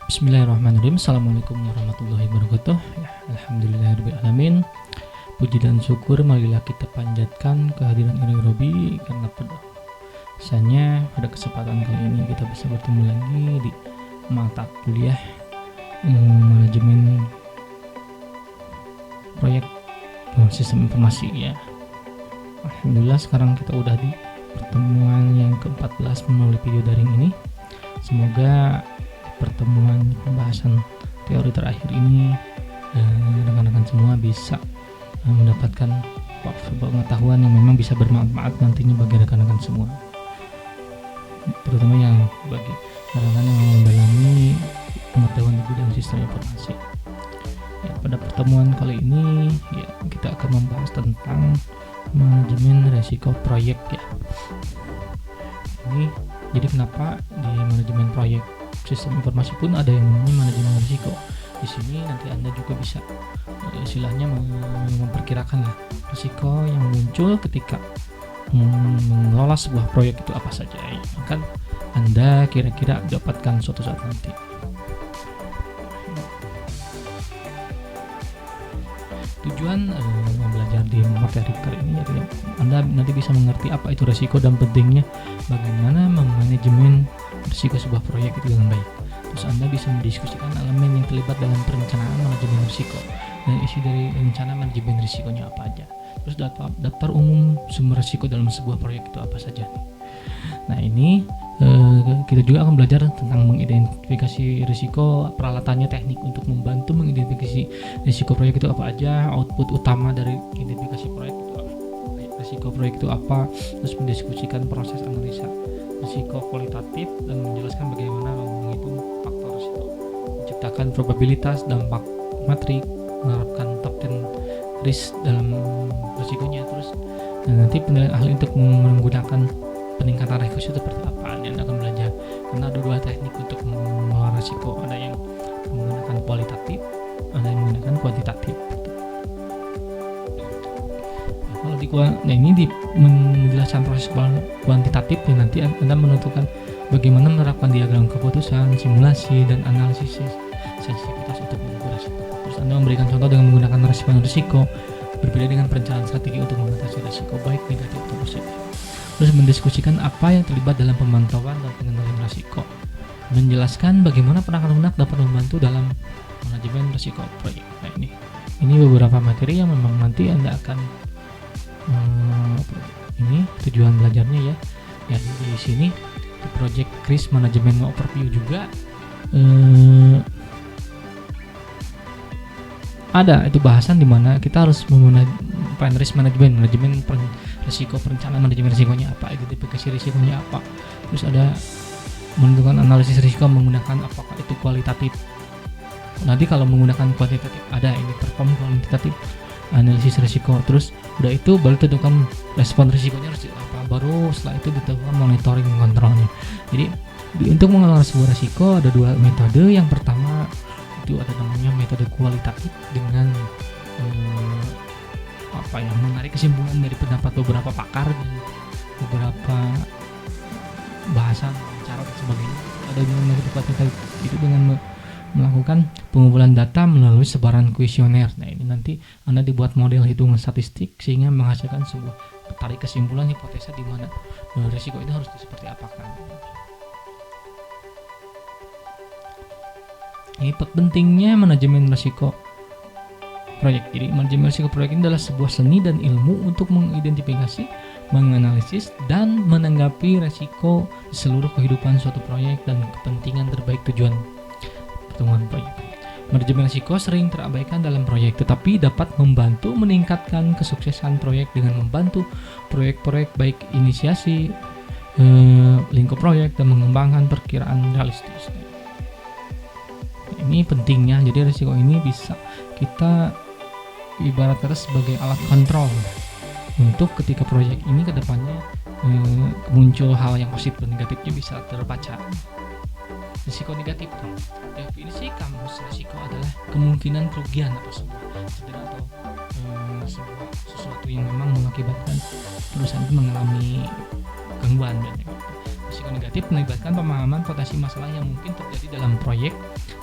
Bismillahirrahmanirrahim. Assalamualaikum warahmatullahi wabarakatuh. Ya, alhamdulillahirrahmanirrahim. Puji dan syukur marilah kita panjatkan kehadiran Ilahi Robi, karena pada misalnya pada kesempatan kali ini kita bisa bertemu lagi di mata kuliah manajemen proyek sistem informasi ya. Alhamdulillah sekarang kita udah di pertemuan yang ke-14 melalui video daring ini. Semoga pertemuan pembahasan teori terakhir ini rekan-rekan semua bisa mendapatkan pengetahuan yang memang bisa bermanfaat nantinya bagi rekan-rekan semua, terutama yang bagi rekan-rekan yang mendalami pengetahuan di bidang sistem informasi ya. Pada pertemuan kali ini ya, kita akan membahas tentang manajemen resiko proyek ya. Ini jadi kenapa di manajemen proyek sistem informasi pun ada yang namanya manajemen risiko. Di sini nanti Anda juga bisa istilahnya memperkirakan lah risiko yang muncul ketika mengelola sebuah proyek itu apa saja ya. Akan Anda kira-kira dapatkan suatu saat nanti. Tujuan belajar di materi kali ini ya, Anda nanti bisa mengerti apa itu risiko dan pentingnya bagaimana memanajemen risiko sebuah proyek itu dengan baik. Terus Anda bisa mendiskusikan elemen yang terlibat dalam perencanaan manajemen risiko dan isi dari rencana manajemen risikonya apa aja. Terus daftar umum sumber risiko dalam sebuah proyek itu apa saja. Nah ini kita juga akan belajar tentang mengidentifikasi risiko, peralatannya, teknik untuk membantu mengidentifikasi risiko proyek itu apa aja, output utama dari identifikasi proyek itu apa, risiko proyek itu apa, terus mendiskusikan proses analisa risiko kualitatif dan menjelaskan bagaimana menghitung faktor risiko, menciptakan probabilitas, dampak matrik, menerapkan top 10 risk dalam risikonya, terus dan nanti penilaian ahli untuk menggunakan peningkatan risiko seperti apa yang akan belajar. Karena ada dua teknik untuk mengelola risiko, ada yang menggunakan kualitatif, ada yang menggunakan kuantitatif. Kalau ini di menjelaskan proses kuantitatif ya, nanti Anda menentukan bagaimana menerapkan diagram keputusan, simulasi, dan analisis sensitivitas untuk mengukur risiko. Terus Anda memberikan contoh dengan menggunakan respon risiko, berbeda dengan perencanaan strategi untuk mengatasi risiko baik negatif atau positif. Terus mendiskusikan apa yang terlibat dalam pemantauan dan pengendalian risiko, menjelaskan bagaimana perangkat lunak dapat membantu dalam manajemen risiko proyek. Nah ini beberapa materi yang memang nanti Anda akan ini tujuan belajarnya ya. Ya di sini di project risk management overview juga ada itu bahasan di mana kita harus menggunakan risk management risiko, perencanaan manajemen risikonya apa, identifikasi risikonya apa, terus ada menentukan analisis risiko menggunakan apakah itu kualitatif. Nanti kalau menggunakan kuantitatif ada ini perform kuantitatif analisis risiko, terus udah itu baru tentukan respon risikonya harus apa, baru setelah itu ditentukan monitoring dan kontrolnya. Jadi untuk mengelola sebuah risiko ada dua metode. Yang pertama itu ada namanya metode kualitatif dengan menarik kesimpulan dari pendapat beberapa pakar dan beberapa bahasan cara dan sebagainya. Ada dengan metode kualitatif itu dengan melakukan pengumpulan data melalui sebaran kuesioner. Nah ini nanti Anda dibuat model hitungan statistik sehingga menghasilkan sebuah tarik kesimpulan hipotesa di mana risiko itu harus seperti apakah. Ini pentingnya manajemen risiko proyek. Jadi manajemen risiko proyek ini adalah sebuah seni dan ilmu untuk mengidentifikasi, menganalisis, dan menanggapi risiko di seluruh kehidupan suatu proyek dan kepentingan terbaik tujuan pertemuan proyek. Manajemen risiko sering terabaikan dalam proyek, tetapi dapat membantu meningkatkan kesuksesan proyek dengan membantu proyek-proyek baik inisiasi, lingkup proyek, dan mengembangkan perkiraan realistis. Ini pentingnya, jadi risiko ini bisa kita ibaratkan sebagai alat kontrol untuk ketika proyek ini kedepannya muncul hal yang positif dan negatifnya bisa terbaca. Risiko negatif definisi kamus risiko adalah kemungkinan kerugian atau sebuah cedera atau sesuatu yang memang mengakibatkan perusahaan itu mengalami gangguan. Risiko negatif melibatkan pemahaman potensi masalah yang mungkin terjadi dalam proyek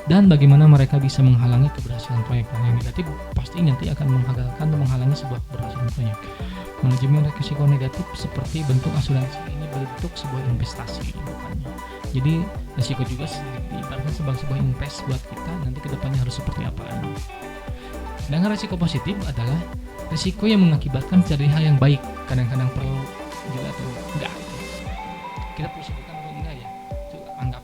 dan bagaimana mereka bisa menghalangi keberhasilan proyek. Yang negatif pasti nanti akan menggagalkan dan menghalangi sebuah keberhasilan proyek. Manajemen risiko negatif seperti bentuk asuransi, ini bentuk sebuah investasi bukannya. Jadi risiko juga ibaratnya sebagai sebuah invest buat kita nanti kedepannya harus seperti apa. Sedangkan risiko positif adalah risiko yang mengakibatkan terjadi hal yang baik, kadang-kadang perlu juga atau enggak. Kita perlu sebutkan atau enggak ya, itu anggap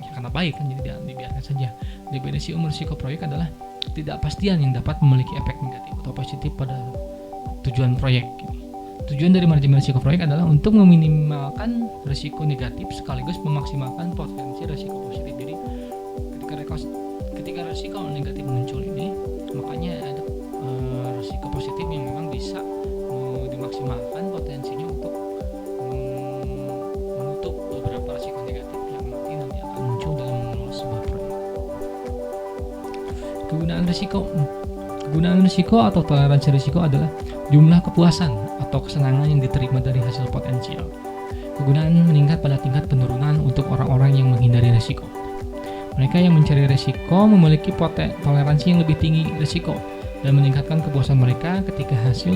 ya karena baik kan, jadi dibiarkan saja. Definisi risiko proyek adalah ketidakpastian yang dapat memiliki efek negatif atau positif pada tujuan proyek. Tujuan dari manajemen risiko proyek adalah untuk meminimalkan risiko negatif sekaligus memaksimalkan potensi risiko positif. Jadi ketika risiko negatif muncul ini, makanya ada risiko positif yang memang bisa dimaksimalkan potensinya untuk menutup beberapa risiko negatif yang nanti akan muncul dalam mengelola sebuah proyek. Kegunaan risiko atau toleransi risiko adalah jumlah kepuasan atau kesenangan yang diterima dari hasil potensial. Kegunaan meningkat pada tingkat penurunan untuk orang-orang yang menghindari risiko. Mereka yang mencari risiko memiliki toleransi yang lebih tinggi risiko dan meningkatkan kepuasan mereka ketika hasil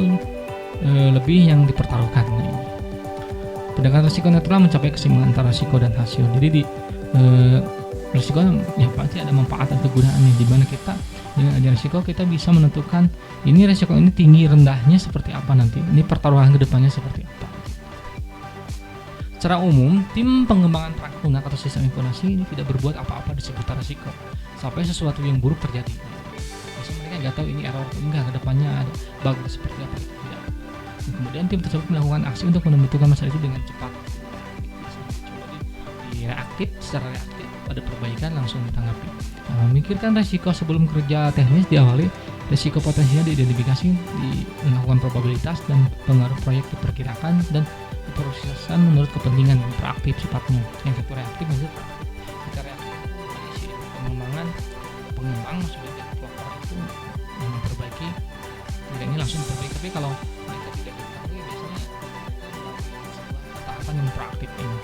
lebih yang dipertaruhkan. Pendekatan risiko netral mencapai keseimbangan antara risiko dan hasil. Jadi di risiko ya pasti ada manfaat dan kegunaannya, di mana kita dengan adanya risiko kita bisa menentukan ini risiko ini tinggi rendahnya seperti apa nanti, ini pertaruhan kedepannya seperti apa. Secara umum, tim pengembangan perangkat lunak atau sistem informasi ini tidak berbuat apa-apa di seputar risiko sampai sesuatu yang buruk terjadi. Biasanya mereka nggak tahu ini error atau enggak, kedepannya ada bug seperti apa, tidak. Dan kemudian tim tersebut melakukan aksi untuk menentukan masalah itu dengan cepat. Reaktif, secara reaktif pada perbaikan langsung ditanggapi. Memikirkan risiko sebelum kerja teknis diawali, risiko potensial diidentifikasi, dilakukan probabilitas dan pengaruh proyek diperkirakan dan diproseskan menurut kepentingan. Proaktif sifatnya. Yang kedua reaktif maksudnya kita reaktif dari pengembangan pengembang maksudnya developer itu yang memperbaiki, tidak ini langsung diperbaiki. Tapi kalau mereka tidak diketahui biasanya sebuah tahapan yang proaktif ini.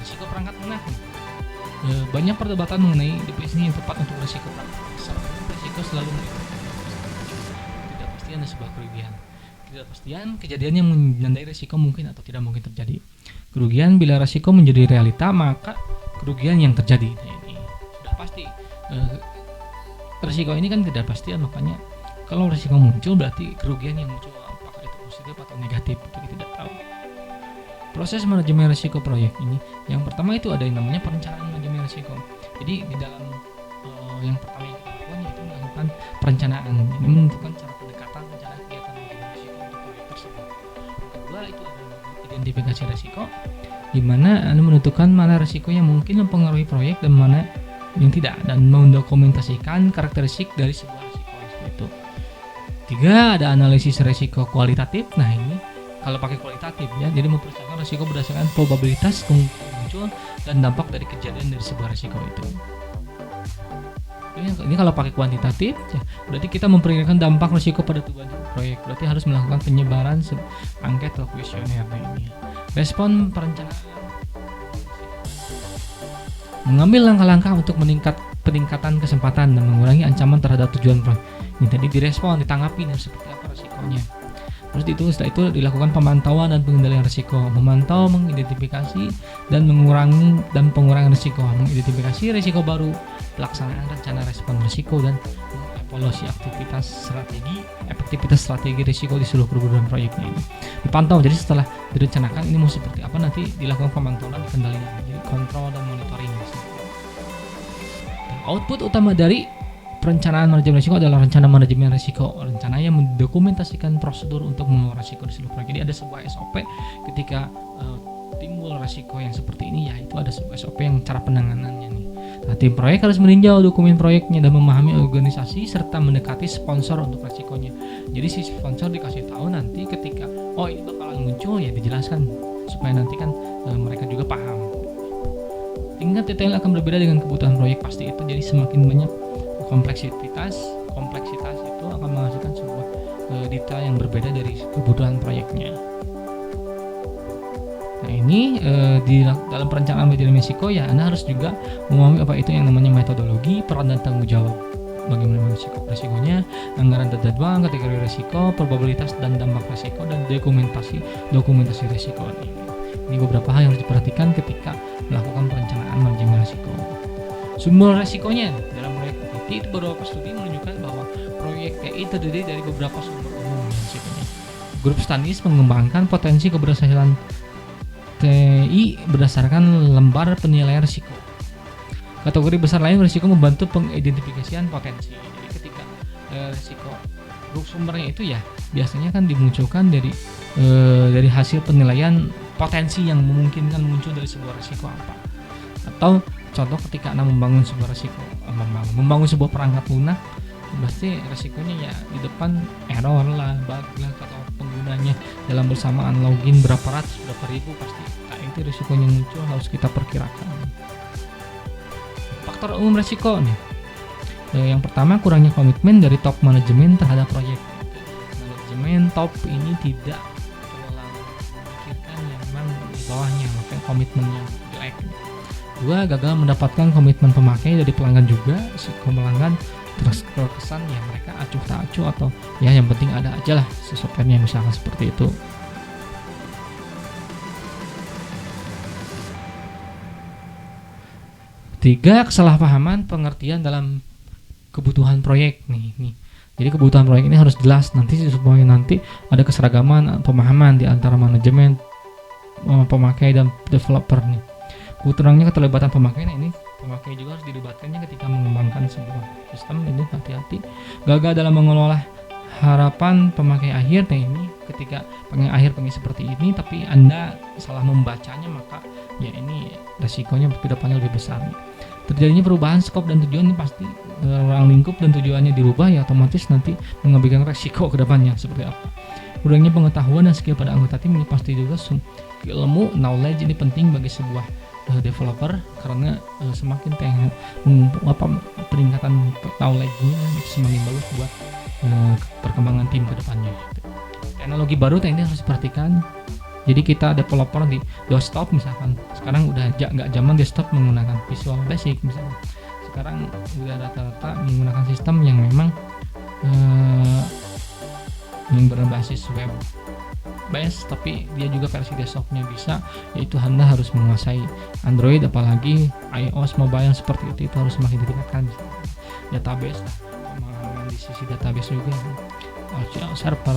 Risiko perangkat lunak. Banyak perdebatan mengenai definisi yang tepat untuk risiko perangkat. Secara umum risiko selalu meliputi ketidakpastian dan sebuah kerugian. Ketidakpastian kejadian yang menandai risiko mungkin atau tidak mungkin terjadi. Kerugian bila risiko menjadi realita maka kerugian yang terjadi. Nah, ini sudah pasti. Risiko ini kan ketidakpastian, makanya kalau risiko muncul berarti kerugian yang muncul apakah itu positif atau negatif itu kita tidak tahu. Proses manajemen risiko proyek ini, yang pertama itu ada yang namanya perencanaan manajemen risiko. Jadi di dalam yang pertama yang kita lakukan yaitu melakukan perencanaan. Ini menentukan cara pendekatan rencana kegiatan manajemen risiko untuk proyek tersebut. Yang kedua itu ada identifikasi risiko, di mana Anda menentukan mana risiko yang mungkin mempengaruhi proyek dan mana yang tidak, dan mendokumentasikan karakteristik dari sebuah risiko seperti itu. Tiga, ada analisis risiko kualitatif. Nah ini kalau pakai kualitatif ya, jadi memperkirakan risiko berdasarkan probabilitas kemungkinan muncul dan dampak dari kejadian dari sebuah risiko itu. Ini kalau pakai kuantitatif ya, berarti kita memperkirakan dampak risiko pada tujuan proyek, berarti harus melakukan penyebaran angket atau kuesioner ini. Respon perencanaan, mengambil langkah-langkah untuk peningkatan kesempatan dan mengurangi ancaman terhadap tujuan proyek. Ini tadi direspon, ditanggapi dan seperti apa risikonya. Terus setelah itu dilakukan pemantauan dan pengendalian risiko, memantau, mengidentifikasi dan pengurangan risiko, mengidentifikasi risiko baru, pelaksanaan rencana respon risiko dan mengevaluasi efektivitas strategi risiko di seluruh kebutuhan proyeknya ini. Dipantau, jadi setelah direncanakan ini mau seperti apa, nanti dilakukan pemantauan dan kendalian, jadi kontrol dan monitoring. Output utama dari perencanaan manajemen risiko adalah rencana manajemen risiko. Rencana yang mendokumentasikan prosedur untuk mengelola risiko di seluruh proyek. Jadi ada sebuah SOP ketika timbul risiko yang seperti ini, ya itu ada sebuah SOP yang cara penanganannya nih. Nah, tim proyek harus meninjau dokumen proyeknya dan memahami organisasi serta mendekati sponsor untuk risikonya. Jadi si sponsor dikasih tahu nanti ketika ini bakalan muncul, ya dijelaskan supaya nanti kan mereka juga paham. Tingkat detail akan berbeda dengan kebutuhan proyek pasti itu. Jadi semakin banyak kompleksitas itu akan menghasilkan sebuah detail yang berbeda dari kebutuhan proyeknya. Nah ini dalam perencanaan manajemen risiko ya Anda harus juga memahami apa itu yang namanya metodologi, peran dan tanggung jawab. Bagaimana resikonya, anggaran dan jadwal, kategori risiko, probabilitas dan dampak risiko, dan dokumentasi risiko. Ini beberapa hal yang harus diperhatikan ketika melakukan perencanaan manajemen risiko. Sumber risikonya dalam proyek TI itu beberapa studi menunjukkan bahwa proyek TI terdiri dari beberapa sumber umum risikonya. Grup Stanis mengembangkan potensi keberhasilan TI berdasarkan lembar penilaian risiko. Kategori besar lain risiko membantu pengidentifikasian potensi. Jadi ketika risiko grup sumbernya itu ya biasanya kan dimunculkan dari hasil penilaian potensi yang memungkinkan muncul dari sebuah risiko apa. Atau contoh ketika Anda membangun sebuah risiko, membangun sebuah perangkat lunak, pasti risikonya ya di depan error lah, bug lah atau penggunanya dalam bersamaan login berapa ratus, berapa ribu pasti. Nah, itu risikonya muncul harus kita perkirakan. Faktor umum risiko nih. Yang pertama kurangnya komitmen dari top manajemen terhadap proyek. Manajemen top ini tidak terlalu memikirkan yang memang di bawahnya, makanya komitmennya jelek. Dua, gagal mendapatkan komitmen pemakai dari pelanggan juga. Pelanggan terus terkesan ya mereka acuh tak acuh atau ya yang penting ada aja lah softwarenya misalkan seperti itu. Tiga, kesalahpahaman pengertian dalam kebutuhan proyek nih. Jadi kebutuhan proyek ini harus jelas nanti supaya nanti ada keseragaman pemahaman di antara manajemen, pemakai dan developer nih. Kurangnya keterlibatan pemakai, nah ini pemakai juga harus dilibatkannya ketika mengembangkan sebuah sistem. Ini hati-hati. Gagal dalam mengelola harapan pemakai akhir. Nah ini ketika pemakai akhir pengen seperti ini tapi Anda salah membacanya, maka ya ini resikonya ke depannya lebih besar. Terjadinya perubahan skop dan tujuan ini pasti ruang lingkup dan tujuannya dirubah ya otomatis nanti mengambilkan resiko ke depannya seperti apa. Kurangnya pengetahuan dan skill pada anggota tim ini pasti juga ilmu, knowledge ini penting bagi sebuah developer karena semakin peningkatan knowledge-nya semakin bagus buat perkembangan tim ke depannya. Teknologi baru ini harus diperhatikan. Jadi kita developer di desktop misalkan, sekarang udah nggak zaman desktop menggunakan Visual Basic misalkan. Sekarang udah rata-rata menggunakan sistem yang memang yang berbasis web base, tapi dia juga versi desktopnya bisa, yaitu Anda harus menguasai Android apalagi iOS mobile yang seperti itu harus semakin ditingkatkan. Database lah, pemahaman di sisi database juga, server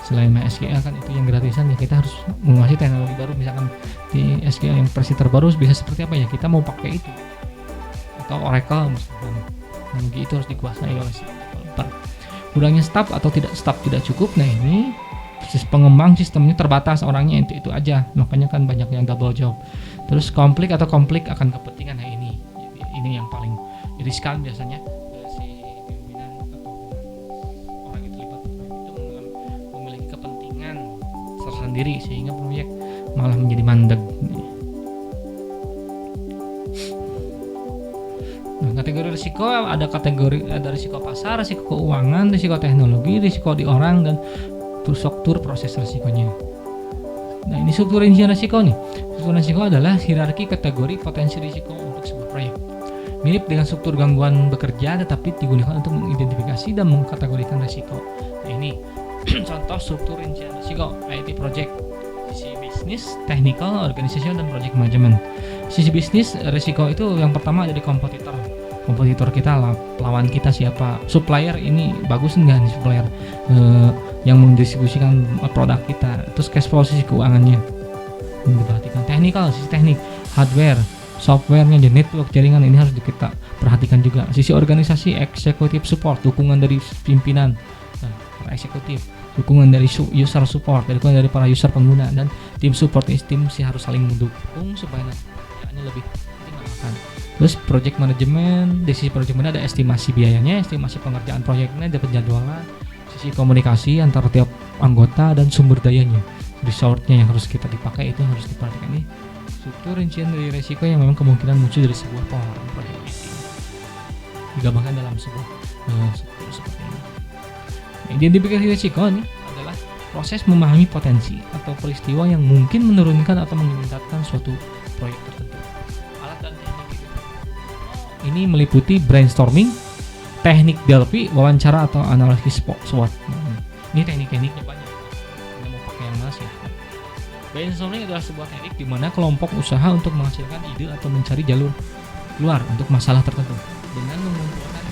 selain MySQL kan itu yang gratisan ya, kita harus menguasai teknologi baru. Misalkan di SQL yang versi terbaru bisa seperti apa ya, kita mau pakai itu atau Oracle misalkan, teknologi itu harus dikuasai oleh si developer. Kurangnya staff atau tidak cukup. Nah ini pengembang sistemnya terbatas orangnya itu aja, makanya kan banyak yang double job. Terus konflik akan kepentingan. Nah ini yang paling riskan biasanya. Si pimpinan atau orang itu terlibat itu memiliki kepentingan tersendiri sehingga proyek malah menjadi mandek. Nah, kategori risiko ada risiko pasar, risiko keuangan, risiko teknologi, risiko di orang, dan struktur proses risikonya. Nah ini struktur rincian risiko nih. Struktur risiko adalah hierarki kategori potensi risiko untuk sebuah proyek. Mirip dengan struktur gangguan bekerja tetapi digunakan untuk mengidentifikasi dan mengkategorikan risiko. Nah ini contoh struktur rincian risiko IT project. Sisi bisnis, technical, organizational, dan project management. Sisi bisnis, risiko itu yang pertama ada di kompetitor. Kompetitor kita lah, lawan kita siapa, supplier ini bagus enggak nih supplier yang mendistribusikan produk kita. Terus cash flow, sisi keuangannya diperhatikan. Technical, sisi teknik, hardware, softwarenya, dan network jaringan ini harus kita perhatikan juga. Sisi organisasi, executive support, dukungan dari pimpinan, para eksekutif, dukungan dari user support, dukungan dari para user pengguna, dan tim support tim sih harus saling mendukung supaya nanti lebih dimakan. Terus project management, di sisi project management ada estimasi biayanya, estimasi pengerjaan proyeknya, ada penjadwalan, sisi komunikasi antara tiap anggota, dan sumber dayanya, resource-nya yang harus kita dipakai itu harus diperhatikan. Ini struktur rincian dari risiko yang memang kemungkinan muncul dari sebuah pengelolaan proyek ini digambarkan dalam sebuah struktur seperti ini. Identifikasi risiko ini adalah proses memahami potensi atau peristiwa yang mungkin menurunkan atau meningkatkan suatu proyek tertentu. Alat dan teknik ini meliputi brainstorming, teknik Delphi, wawancara atau analisis SWOT. Ini teknik-tekniknya banyak. Anda mau pakai yang mana sih? Brainstorming adalah sebuah teknik di mana kelompok usaha untuk menghasilkan ide atau mencari jalur keluar untuk masalah tertentu dengan mengumpulkan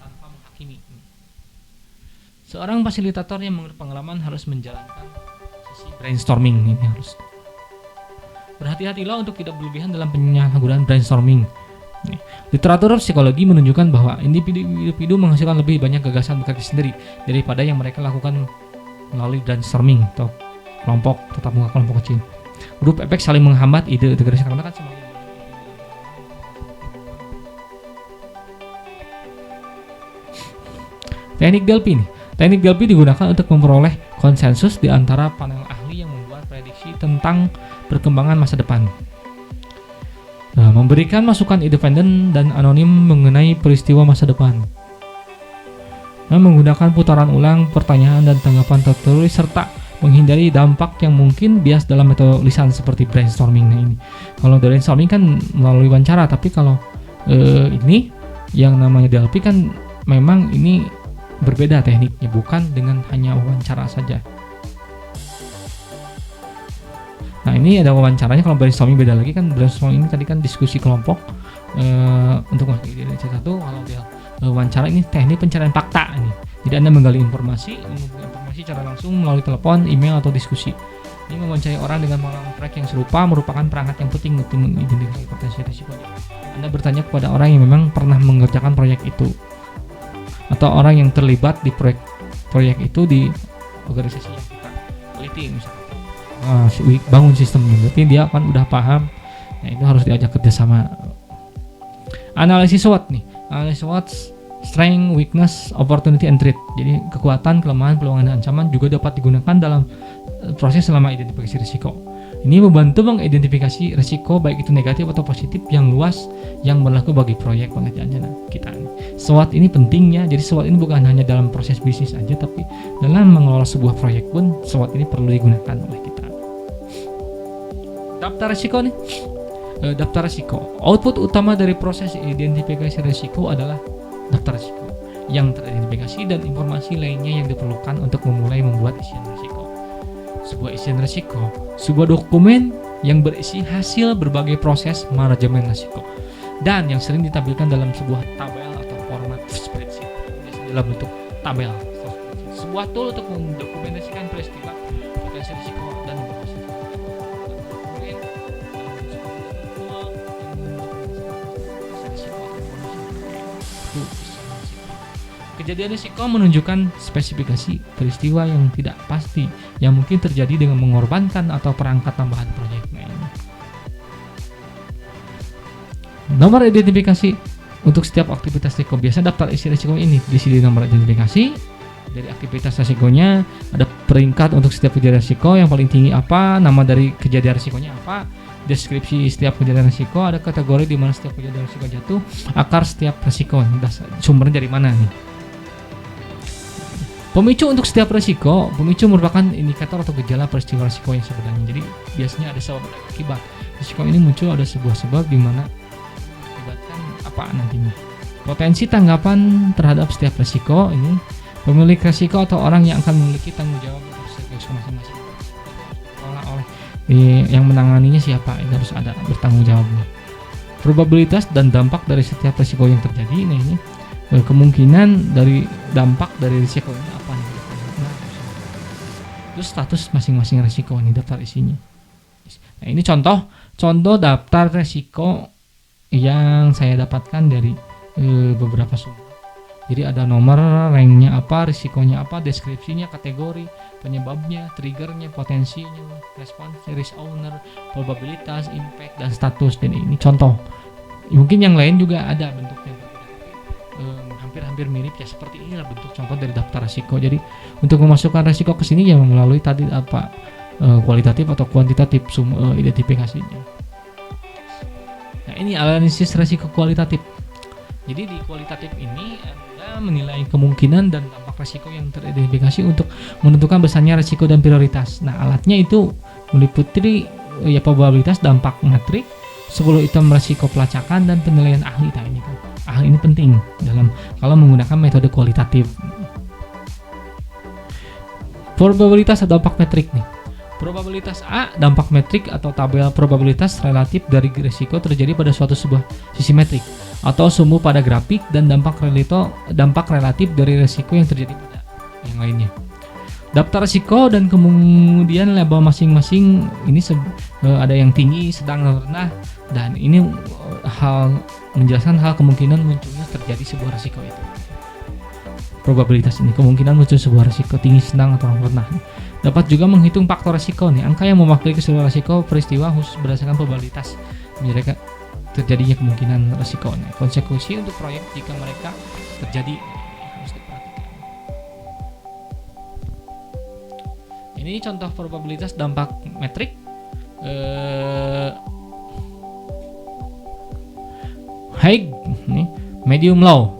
tanpa menghakimi. Seorang fasilitator yang berpengalaman harus menjalankan sesi brainstorming ini harus. Berhati-hatilah untuk tidak berlebihan dalam penyalahgunaan brainstorming. Literatur psikologi menunjukkan bahwa individu menghasilkan lebih banyak gagasan berkarya sendiri daripada yang mereka lakukan melalui brainstorming atau kelompok tetap muka kelompok kecil. Grup efek saling menghambat ide integrasi karena kan semakin teknik Delphi nih. Teknik Delphi digunakan untuk memperoleh konsensus di antara panel ahli yang membuat prediksi tentang perkembangan masa depan. Memberikan masukan independen dan anonim mengenai peristiwa masa depan. Menggunakan putaran ulang pertanyaan dan tanggapan tertulis serta menghindari dampak yang mungkin bias dalam metode lisan seperti brainstorming. Nah ini, kalau brainstorming kan melalui wawancara, tapi kalau ini yang namanya Delphi kan memang ini berbeda tekniknya, bukan dengan hanya wawancara saja. Nah ini ada wawancaranya. Kalau brainstorming beda lagi kan. Brainstorming ini tadi kan diskusi kelompok untuk masuk ide satu. Kalau dia wawancara ini teknik pencarian fakta ini. Jadi Anda menggali informasi, mengumpulkan informasi secara langsung melalui telepon, email atau diskusi. Ini mewawancarai orang dengan pengalaman proyek yang serupa merupakan perangkat yang penting untuk mengidentifikasi potensi risikonya. Anda bertanya kepada orang yang memang pernah mengerjakan proyek itu atau orang yang terlibat di proyek itu di organisasi yang kita teliti misalnya. Bangun sistemnya, berarti dia kan udah paham. Nah itu harus diajak kerjasama. Analisis SWOT nih, analisis SWOT, strength, weakness, opportunity and threat. Jadi kekuatan, kelemahan, peluang dan ancaman juga dapat digunakan dalam proses selama identifikasi risiko. Ini membantu mengidentifikasi risiko baik itu negatif atau positif yang luas yang berlaku bagi proyek pengerjaan kita. SWOT ini pentingnya. Jadi SWOT ini bukan hanya dalam proses bisnis aja, tapi dalam mengelola sebuah proyek pun SWOT ini perlu digunakan oleh kita. Daftar risiko nih. Daftar risiko. Output utama dari proses identifikasi risiko adalah daftar risiko yang teridentifikasi dan informasi lainnya yang diperlukan untuk memulai membuat isian risiko. Sebuah isian risiko, sebuah dokumen yang berisi hasil berbagai proses manajemen risiko dan yang sering ditampilkan dalam sebuah tabel atau format spreadsheet dalam bentuk tabel. Sebuah tool untuk mendokumentasikan peristiwa, potensi risiko dan informasi. Kejadian risiko menunjukkan spesifikasi peristiwa yang tidak pasti yang mungkin terjadi dengan mengorbankan atau perangkat tambahan proyek. Nomor identifikasi untuk setiap aktivitas risiko. Biasanya daftar isi risiko ini diisi di nomor identifikasi. Dari aktivitas risikonya ada peringkat untuk setiap kejadian risiko, yang paling tinggi apa, nama dari kejadian risikonya apa, deskripsi setiap kejadian risiko, ada kategori di mana setiap kejadian risiko jatuh, akar setiap risiko, sumbernya dari mana nih. Pemicu untuk setiap risiko, pemicu merupakan indikator atau gejala peristiwa risiko yang sebenarnya. Jadi biasanya ada sebab dan akibat. Risiko ini muncul ada sebuah sebab di mana mengakibatkan apa nantinya. Potensi tanggapan terhadap setiap risiko ini, pemilik risiko atau orang yang akan memiliki tanggung jawab atas risiko masing-masing. Oleh yang menanganinya siapa, ini harus ada bertanggung jawabnya. Probabilitas dan dampak dari setiap risiko yang terjadi. Nah ini kemungkinan dari dampak dari risiko ini apa nih? Terus status masing-masing risiko ini daftar isinya. Nah ini contoh daftar risiko yang saya dapatkan dari beberapa sumber. Jadi ada nomor, ranknya apa, risikonya apa, deskripsinya, kategori, penyebabnya, triggernya, potensinya, responsnya, risk owner, probabilitas, impact, dan status. Dan ini contoh. Mungkin yang lain juga ada bentuknya. Hampir mirip ya, seperti inilah bentuk contoh dari daftar risiko. Jadi untuk memasukkan risiko ke sini ya melalui tadi apa kualitatif atau kuantitatif identifikasinya. Nah ini analisis risiko kualitatif. Jadi di kualitatif ini Anda menilai kemungkinan dan dampak risiko yang teridentifikasi untuk menentukan besarnya risiko dan prioritas. Nah, alatnya itu meliputi probabilitas, dampak metrik, 10 item risiko pelacakan, dan penilaian ahli. Nah, ini kan ahli ini penting dalam kalau menggunakan metode kualitatif. Probabilitas atau dampak metrik nih. Probabilitas A, dampak metrik atau tabel probabilitas relatif dari risiko terjadi pada sebuah sisi metrik atau sumbu pada grafik, dan dampak relatif dari risiko yang terjadi pada yang lainnya. Daftar risiko dan kemudian label masing-masing ini ada yang tinggi, sedang, rendah, dan ini menjelaskan hal kemungkinan munculnya terjadi sebuah risiko itu. Probabilitas ini kemungkinan muncul sebuah risiko tinggi, sedang, atau rendah. Dapat juga menghitung faktor risiko nih, angka yang mewakili keseluruhan risiko peristiwa khusus berdasarkan probabilitas menjadikan terjadinya kemungkinan risiko. Nah, konsekuensi untuk proyek jika mereka terjadi harus diperhatikan. Ini contoh probabilitas dampak metrik. High, nih, medium, low.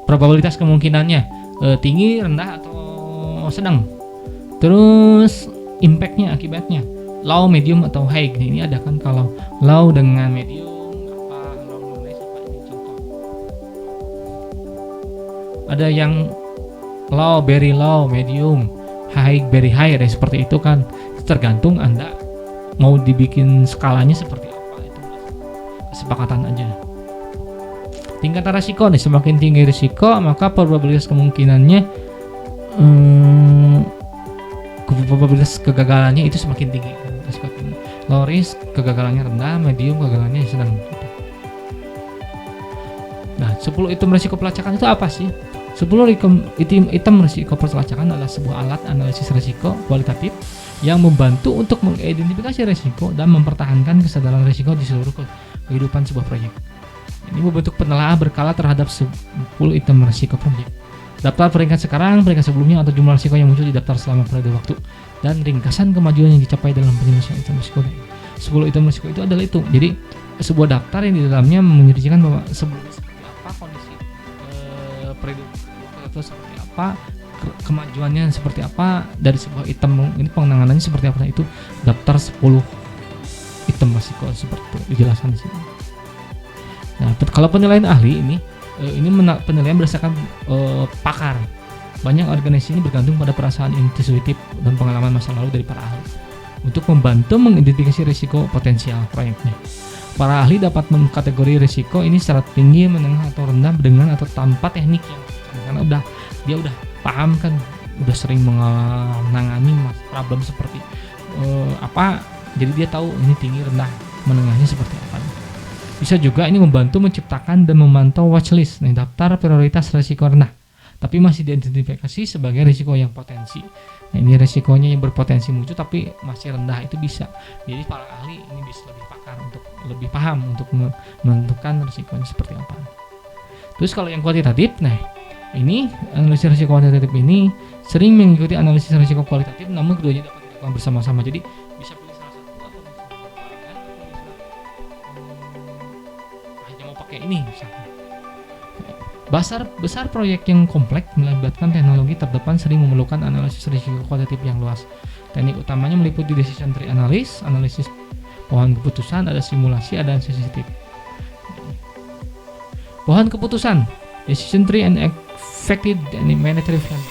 Probabilitas kemungkinannya tinggi, rendah, atau sedang. Terus impactnya, akibatnya low, medium, atau high. Ini ada kan kalau low dengan medium apa, low dengan apa, ini contoh. Ada yang low, very low, medium, high, very high, ada seperti itu kan. Tergantung Anda mau dibikin skalanya seperti apa, itu kesepakatan aja. Tingkatan risiko nih, semakin tinggi risiko maka probabilitas kemungkinannya probabilitas kegagalannya itu semakin tinggi. Risiko tinggi. Low risk, kegagalannya rendah, medium, kegagalannya sedang. Nah, 10 item risiko pelacakan itu apa sih? 10 item risiko pelacakan adalah sebuah alat analisis risiko kualitatif yang membantu untuk mengidentifikasi risiko dan mempertahankan kesadaran risiko di seluruh kehidupan sebuah proyek. Ini membentuk penelaahan berkala terhadap 10 item risiko proyek. Daftar peringkat sekarang, peringkat sebelumnya, atau jumlah risiko yang muncul di daftar selama periode waktu, dan ringkasan kemajuan yang dicapai dalam penyelesaian item risiko. 10 item risiko itu adalah itu. Jadi sebuah daftar yang di dalamnya menyerikan bahwa sebelumnya seperti apa kondisi periode atau seperti apa, kemajuannya seperti apa dari sebuah item, ini penanganannya seperti apa. Itu daftar 10 item risiko seperti itu dijelaskan di sini. Nah, kalau penilaian ahli ini penilaian berdasarkan pakar. Banyak organisasi ini bergantung pada perasaan intuitif dan pengalaman masa lalu dari para ahli untuk membantu mengidentifikasi risiko potensial proyeknya. Para ahli dapat mengkategori risiko ini secara tinggi, menengah, atau rendah dengan atau tanpa teknik yang karena dia udah paham kan, udah sering menangani problem seperti apa, jadi dia tahu ini tinggi, rendah, menengahnya seperti apa. Bisa juga ini membantu menciptakan dan memantau watchlist, daftar prioritas risiko rendah, tapi masih diidentifikasi sebagai risiko yang potensi. Nah, ini risikonya yang berpotensi muncul tapi masih rendah, itu bisa. Jadi para ahli ini bisa lebih pakar untuk lebih paham untuk menentukan risikonya seperti apa. Terus kalau yang kuantitatif, nah ini analisis risiko kuantitatif ini sering mengikuti analisis risiko kualitatif, namun keduanya dapat dilakukan bersama-sama. Jadi bisa pilih salah satu atau hanya mau pakai ini misalnya. Besar proyek yang kompleks melibatkan teknologi terdepan sering memerlukan analisis risiko kualitatif yang luas. Teknik utamanya meliputi decision tree analysis, analisis pohon keputusan, ada simulasi, ada sensitif. Pohon keputusan, decision tree and effective and monetary value.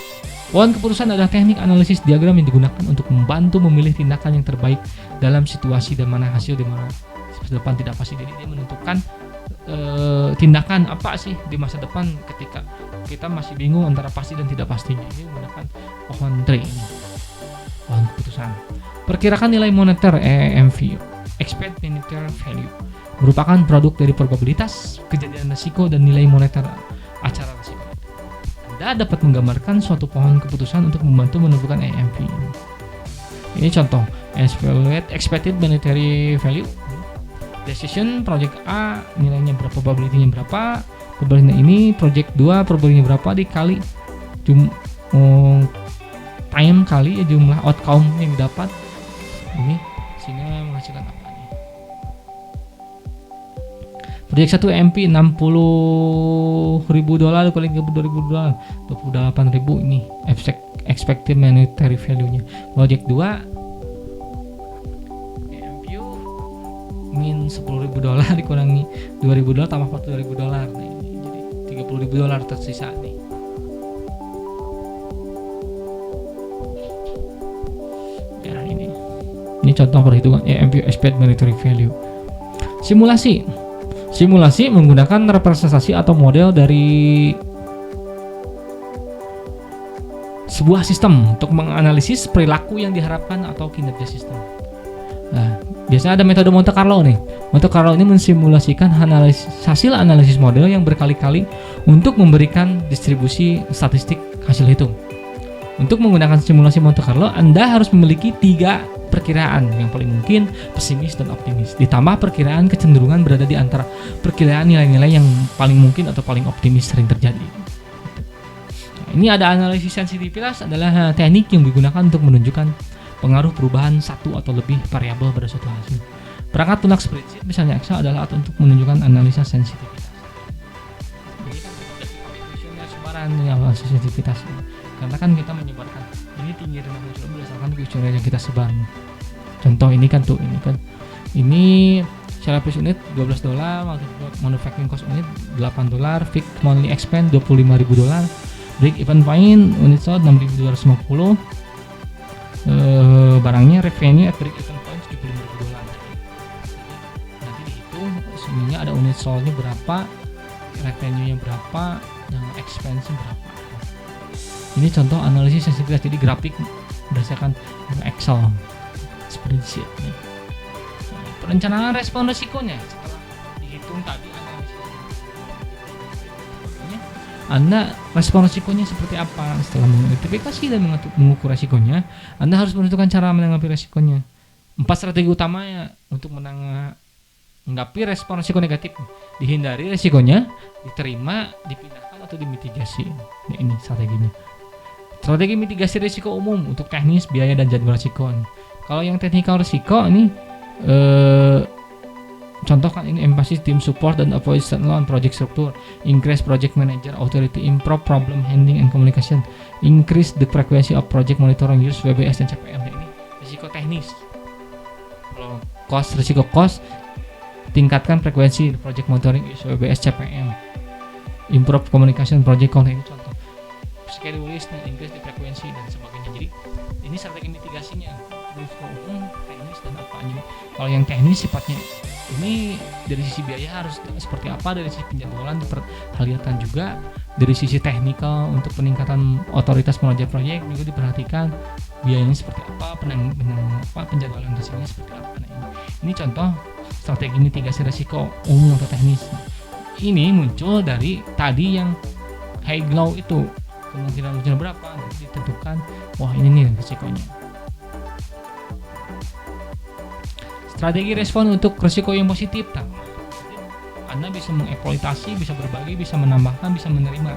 Pohon keputusan adalah teknik analisis diagram yang digunakan untuk membantu memilih tindakan yang terbaik dalam situasi dan mana hasil di mana depan tidak pasti. Jadi dia menentukan tindakan apa sih di masa depan ketika kita masih bingung antara pasti dan tidak pastinya. Ini menggunakan pohon tree ini, pohon keputusan. Perkirakan nilai moneter EMV, expected monetary value, merupakan produk dari probabilitas kejadian risiko dan nilai moneter acara risiko. Anda dapat menggambarkan suatu pohon keputusan untuk membantu menentukan EMV. Ini contoh expected monetary value. Decision project A nilainya berapa, probability-nya berapa, probability ini project 2 probability-nya berapa dikali time kali jumlah outcome yang didapat ini sehingga menghasilkan apa nih. Proyek 1 EMP $60.000 kali $2.000 $28.000 ini expected monetary value-nya. Proyek 2 EMPU min $10.000 dikurangi $2.000 tambah $40.000. Nah, ini jadi $30.000 tersisa nih. Ya ini contoh perhitungan EMPU expected monetary value. Simulasi menggunakan representasi atau model dari sebuah sistem untuk menganalisis perilaku yang diharapkan atau kinerja sistem. Nah, biasanya ada metode Monte Carlo nih. Monte Carlo ini mensimulasikan hasil analisis model yang berkali-kali untuk memberikan distribusi statistik hasil hitung. Untuk menggunakan simulasi Monte Carlo, Anda harus memiliki 3 perkiraan yang paling mungkin, pesimis dan optimis. Ditambah perkiraan kecenderungan berada di antara perkiraan nilai-nilai yang paling mungkin atau paling optimis sering terjadi. Nah, ini ada analisis sensitivitas adalah teknik yang digunakan untuk menunjukkan pengaruh perubahan satu atau lebih variabel pada suatu hasil. Perangkat lunak spreadsheet misalnya Excel adalah alat untuk menunjukkan analisa sensitivitas. Ini kan kuesioner sebaran analisis sensitivitas. Karena kan kita menyebarkan ini tinggi rendah muncul berdasarkan kuesioner yang kita sebar. Contoh ini kan ini secara price unit $12, manufacturing cost unit $8, fixed monthly expense $25.000, break even point unit sold 6.250, barangnya revenue at break even point $75.000. Nanti dihitung sebenarnya ada unit soldnya berapa, revenue nya berapa, dan expense berapa. Ini contoh analisis sensitivitas, jadi grafik berdasarkan Excel spreadsheet. Perencanaan respon risikonya setelah dihitung tadi analisis. Anda respon risikonya seperti apa setelah mengidentifikasi dan mengukur risikonya? Anda harus menentukan cara menanggapi risikonya. 4 strategi utama ya untuk menanggapi respon risiko negatif: dihindari risikonya, diterima, dipindahkan atau dimitigasi. Nah, ini strateginya. Strategi mitigasi risiko umum untuk teknis, biaya, dan jadwal risiko. Kalau yang technical risiko ini contohkan ini emphasis team support dan avoid standalone project structure, increase project manager authority, improve problem handling and communication, increase the frequency of project monitoring, use WBS dan CPM. Nah, ini risiko teknis. Kalau risiko cost, tingkatkan frekuensi project monitoring, use WBS, CPM, improve communication project content. Ini contoh schedule list, increase the frekuensi dan sebagainya. Jadi ini strategi mitigasinya, risiko umum, teknis dan apa. Jadi kalau yang teknis sifatnya ini dari sisi biaya harus seperti apa, dari sisi penjadwalan diperhatikan juga, dari sisi teknikal untuk peningkatan otoritas pengerja proyek juga diperhatikan biayanya seperti apa, penjadwalan risikonya seperti apa. Nah, ini contoh strategi mitigasi risiko umum atau teknis. Ini muncul dari tadi yang high low itu, kemungkinan berapa nanti ditentukan, wah ini nih risikonya. Strategi respon untuk risiko yang positif. Anda bisa mengeksploitasi, bisa berbagi, bisa menambahkan, bisa menerima.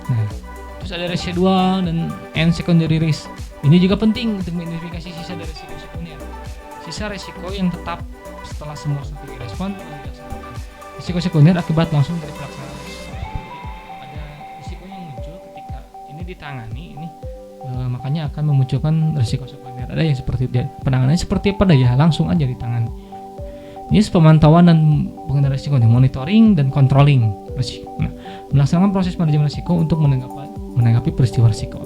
Nah, terus ada residual dan secondary risk. Ini juga penting untuk mengidentifikasi sisa dari risiko sekunder. Sisa risiko yang tetap setelah semua strategi respon dirasakan. Risiko sekunder akibat langsung dari pelaksanaan. Ada risiko yang muncul ketika ini ditangani, ini makanya akan memunculkan risiko sekunder. Ada yang seperti penanganannya seperti apa ya, langsung aja ditangani. Ini pemantauan dan pengendalian risiko, monitoring dan controlling risiko. Nah, melaksanakan proses manajemen risiko untuk menanggapi peristiwa risiko.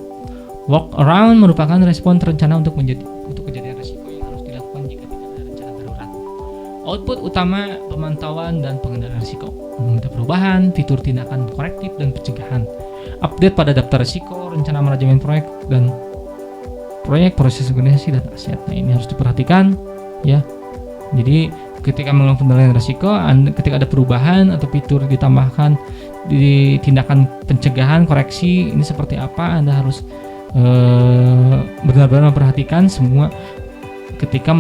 Walk around merupakan respon terencana untuk kejadian risiko yang harus dilakukan jika tidak ada rencana darurat. Output utama pemantauan dan pengendalian risiko: meminta perubahan, fitur tindakan korektif dan pencegahan, update pada daftar risiko, rencana manajemen proyek dan proyek, proses organisasi dan aset. Nah, ini harus diperhatikan ya. Jadi ketika melakukan pengendalian risiko, ketika ada perubahan atau fitur ditambahkan di tindakan pencegahan, koreksi, ini seperti apa, Anda harus benar-benar memperhatikan semua ketika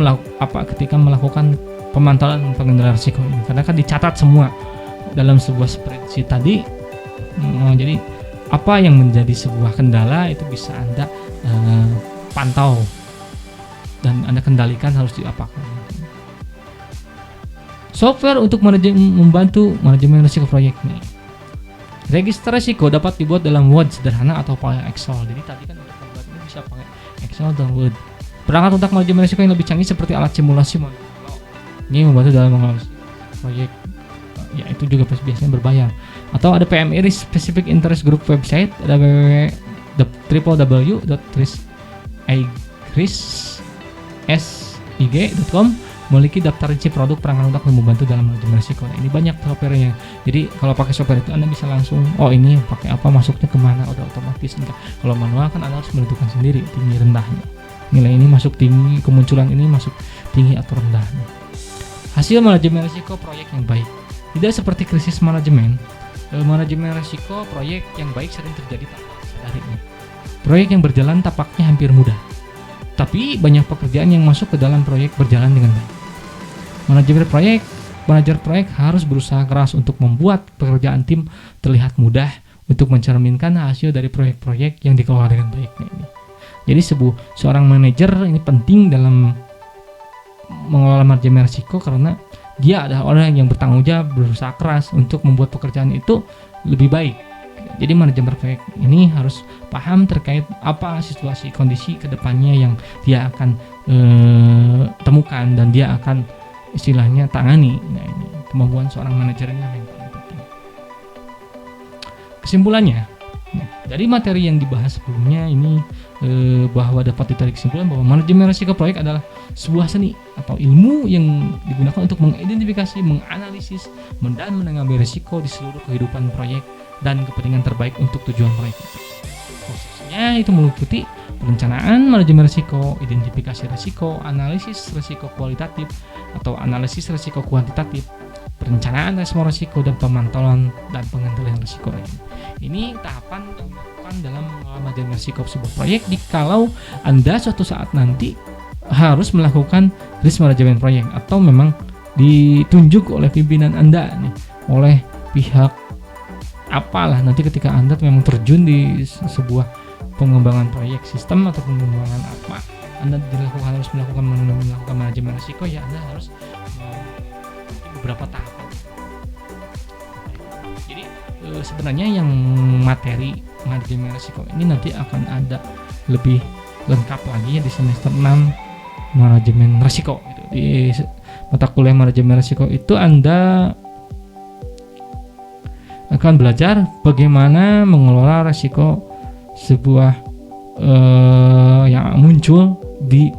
melakukan pemantauan dan pengendalian risiko ini, karena kan dicatat semua dalam sebuah spreadsheet tadi. Jadi apa yang menjadi sebuah kendala itu bisa Anda pantau dan Anda kendalikan harus diapakan. Software untuk membantu manajemen risiko proyek nih. Register risiko dapat dibuat dalam Word sederhana atau pakai Excel. Jadi tadi kan untuk membuat ini bisa pakai Excel dan Word. Perangkat untuk manajemen risiko yang lebih canggih seperti alat simulasi ini membantu dalam mengelola proyek. Ya itu juga biasanya berbayar. Atau ada PMI Risk Specific Interest Group website, ada www.risk.ig.com memiliki daftar rinci produk perangkat lunak yang membantu dalam manajemen risiko. Nah, ini banyak softwarenya. Jadi kalau pakai software itu Anda bisa langsung, oh ini pakai apa, masuknya kemana, udah otomatis. Enggak. Kalau manual kan Anda harus menentukan sendiri tinggi rendahnya. Nilai ini masuk tinggi, kemunculan ini masuk tinggi atau rendah. Hasil manajemen risiko proyek yang baik. Tidak seperti krisis manajemen risiko proyek yang baik sering terjadi tanpa disadari. Proyek yang berjalan tampaknya hampir mudah, tapi banyak pekerjaan yang masuk ke dalam proyek berjalan dengan baik. Manajer proyek harus berusaha keras untuk membuat pekerjaan tim terlihat mudah untuk mencerminkan hasil dari proyek-proyek yang dikelola dengan baik. Ini. Jadi seorang manajer ini penting dalam mengelola manajemen risiko karena dia adalah orang yang bertanggung jawab, berusaha keras untuk membuat pekerjaan itu lebih baik. Jadi manajemen proyek ini harus paham terkait apa situasi kondisi kedepannya yang dia akan temukan dan dia akan istilahnya tangani. Nah, ini kemampuan seorang manajer ini yang paling penting. Kesimpulannya, dari materi yang dibahas sebelumnya ini bahwa dapat ditarik kesimpulan bahwa manajemen risiko proyek adalah sebuah seni atau ilmu yang digunakan untuk mengidentifikasi, menganalisis, dan menangani risiko di seluruh kehidupan proyek dan kepentingan terbaik untuk tujuan proyek itu. Prosesnya itu meliputi perencanaan manajemen risiko, identifikasi risiko, analisis risiko kualitatif atau analisis risiko kuantitatif, perencanaan respon risiko, dan pemantauan dan pengendalian risiko. Ini tahapan yang dilakukan dalam mengelola manajemen risiko sebuah proyek jikalau Anda suatu saat nanti harus melakukan risk management proyek atau memang ditunjuk oleh pimpinan Anda nih, oleh pihak apalah nanti ketika Anda memang terjun di sebuah pengembangan proyek sistem atau pengembangan apa, Anda harus melakukan manajemen risiko, ya Anda harus beberapa tahapan. Jadi sebenarnya yang materi manajemen risiko ini nanti akan ada lebih lengkap lagi di semester 6 manajemen risiko. Di mata kuliah manajemen risiko itu Anda akan belajar bagaimana mengelola risiko sebuah yang muncul di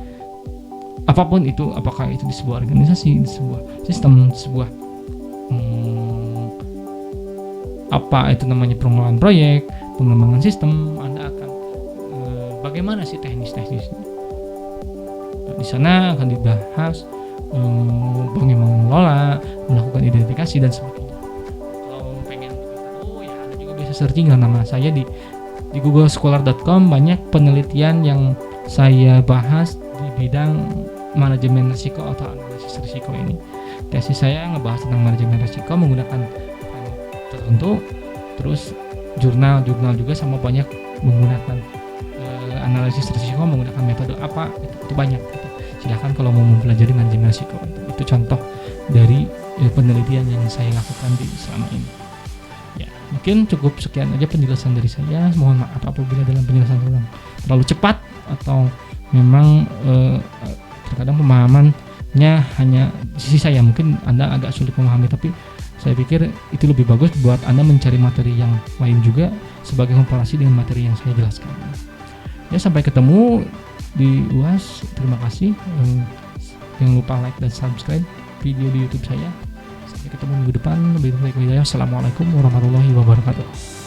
apapun itu, apakah itu di sebuah organisasi, di sebuah sistem, di sebuah apa itu namanya pengelolaan proyek, pengembangan sistem. Anda akan bagaimana sih teknis-teknisnya. Di sana akan dibahas bagaimana mengelola, melakukan identifikasi dan sebagainya. Kalau pengen tahu ya Anda juga bisa searching nama saya di googlescholar.com. Banyak penelitian yang saya bahas di bidang manajemen risiko atau analisis risiko ini. Tesis saya ngebahas tentang manajemen risiko menggunakan tertentu, terus jurnal juga sama banyak menggunakan analisis risiko menggunakan metode apa, itu banyak gitu. Silahkan kalau mau mempelajari manajemen risiko, itu contoh dari penelitian yang saya lakukan di selama ini. Ya, mungkin cukup sekian aja penjelasan dari saya. Mohon maaf apabila dalam penjelasan terlalu cepat atau memang terkadang pemahamannya hanya sisi saya, mungkin Anda agak sulit memahami, tapi saya pikir itu lebih bagus buat Anda mencari materi yang lain juga sebagai komparasi dengan materi yang saya jelaskan. Ya, sampai ketemu di UAS. Terima kasih. Jangan lupa like dan subscribe video di YouTube saya. Sampai ketemu minggu depan. Assalamualaikum warahmatullahi wabarakatuh.